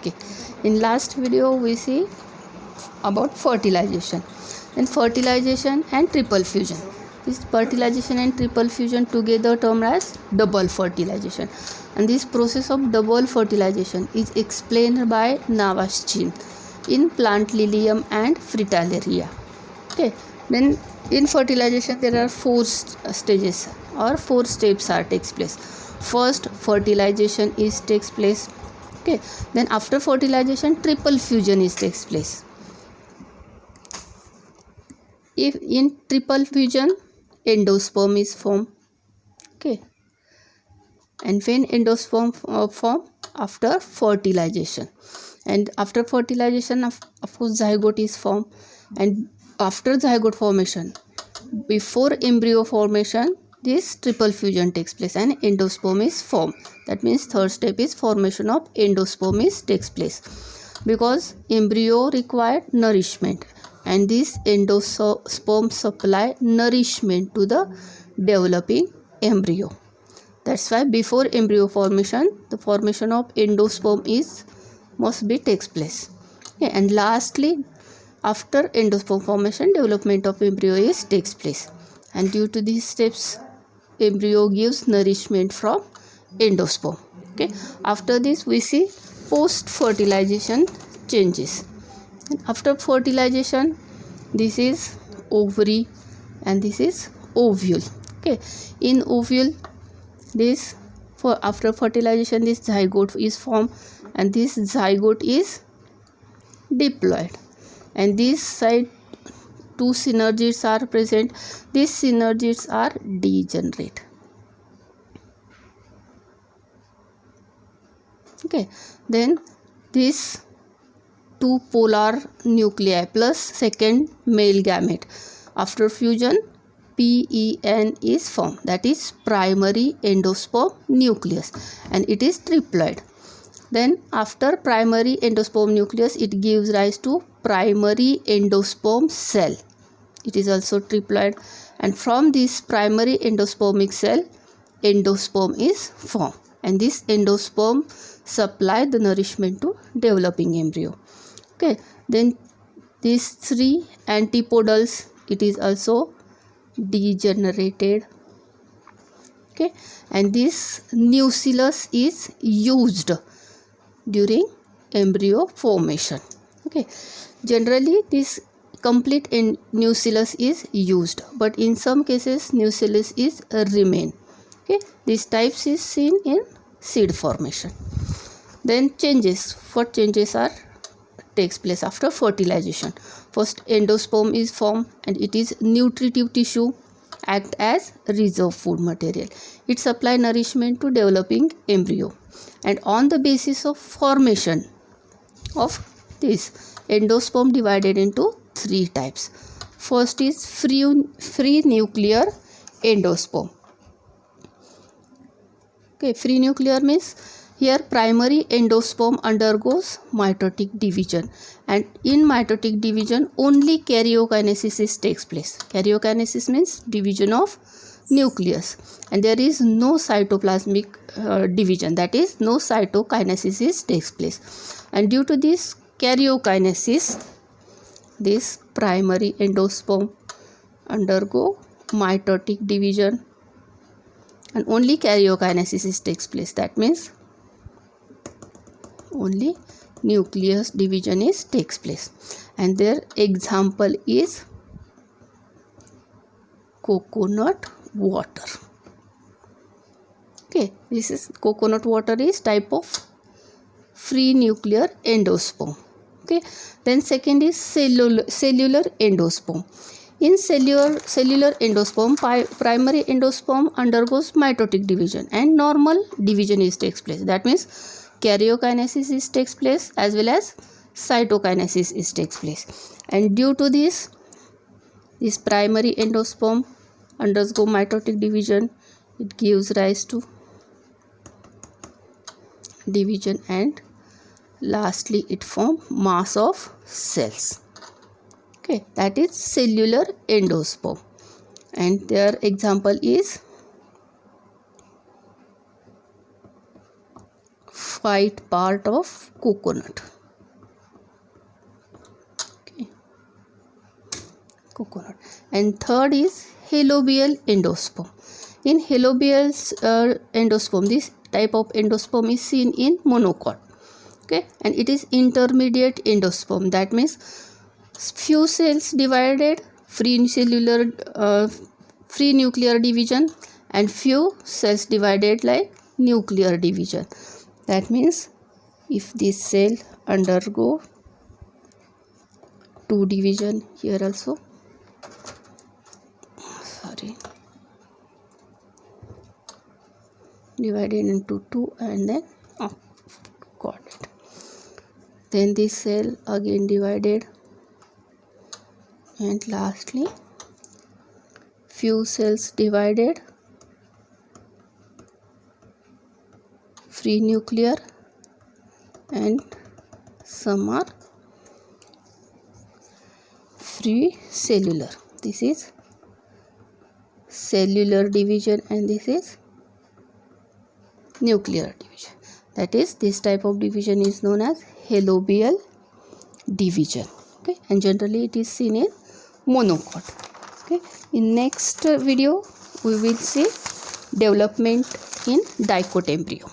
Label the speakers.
Speaker 1: Okay, in last video we see about fertilization and triple fusion. This fertilization and triple fusion together termed as double fertilization, and this process of double fertilization is explained by Navaschin in Plant Lilium and Fritillaria. Okay, then in fertilization there are four stages or four steps are takes place. First, fertilization is takes place. Okay, then after fertilization triple fusion is takes place. If in triple fusion endosperm is formed. Okay, and when endosperm form after fertilization, and after fertilization of course zygote is formed, and after zygote formation, before embryo formation, this triple fusion takes place and endosperm is formed. That means third step is formation of endosperm is takes place, because embryo required nourishment and this endosperm supply nourishment to the developing embryo. That's why before embryo formation, the formation of endosperm is must be takes place. Okay, and lastly, after endosperm formation, development of embryo is takes place, and due to these steps embryo gives nourishment from endosperm. Okay, after this we see post fertilization changes. And after fertilization, this is ovary and this is ovule. Okay, in ovule, this for after fertilization this zygote is formed and this zygote is diploid, and this side two synergids are present. These synergids are degenerate. Okay, then this two polar nuclei plus second male gamete, after fusion PEN is formed, that is primary endosperm nucleus, and it is triploid. Then after primary endosperm nucleus, it gives rise to primary endosperm cell. It is also triploid, and from this primary endospermic cell endosperm is formed, and this endosperm supply the nourishment to developing embryo. Okay, then these three antipodals, it is also degenerated. Okay, and this nucellus is used during embryo formation. Okay, generally this complete nucellus is used, but in some cases nucellus is remain. Okay, these types is seen in seed formation. Then changes, what changes are takes place after fertilization. First, endosperm is formed and it is nutritive tissue, act as reserve food material. It supply nourishment to developing embryo, and on the basis of formation of this endosperm divided into three types. First is free nuclear endosperm. Okay, free nuclear means here primary endosperm undergoes mitotic division, and in mitotic division only karyokinesis takes place. Karyokinesis means division of nucleus, and there is no cytoplasmic division, that is no cytokinesis takes place. And due to this karyokinesis, this primary endosperm undergo mitotic division and only karyokinesis takes place. That means only nucleus division is takes place, and their example is coconut water. Okay, this is coconut water is type of free nuclear endosperm. Okay, then second is cellular endosperm. In cellular endosperm, primary endosperm undergoes mitotic division and normal division is takes place. That means karyokinesis is takes place as well as cytokinesis is takes place, and due to this primary endosperm undergo mitotic division, it gives rise to division, and lastly it forms mass of cells. Okay, that is cellular endosperm, and their example is white part of coconut. Okay. Coconut. And third is halobial endosperm. In halobial endosperm, this type of endosperm is seen in monocot. Okay, and it is intermediate endosperm. That means few cells divided, free nuclear division, and few cells divided like nuclear division. That means if this cell undergo two division, here also, divided into two, and then got it. Then this cell again divided, and lastly few cells divided, free nuclear, and some are free cellular. This is cellular division and this is nuclear division. That is, this type of division is known as halobial division. Okay, and generally it is seen in monocot. Okay, in next video we will see development in dicot embryo.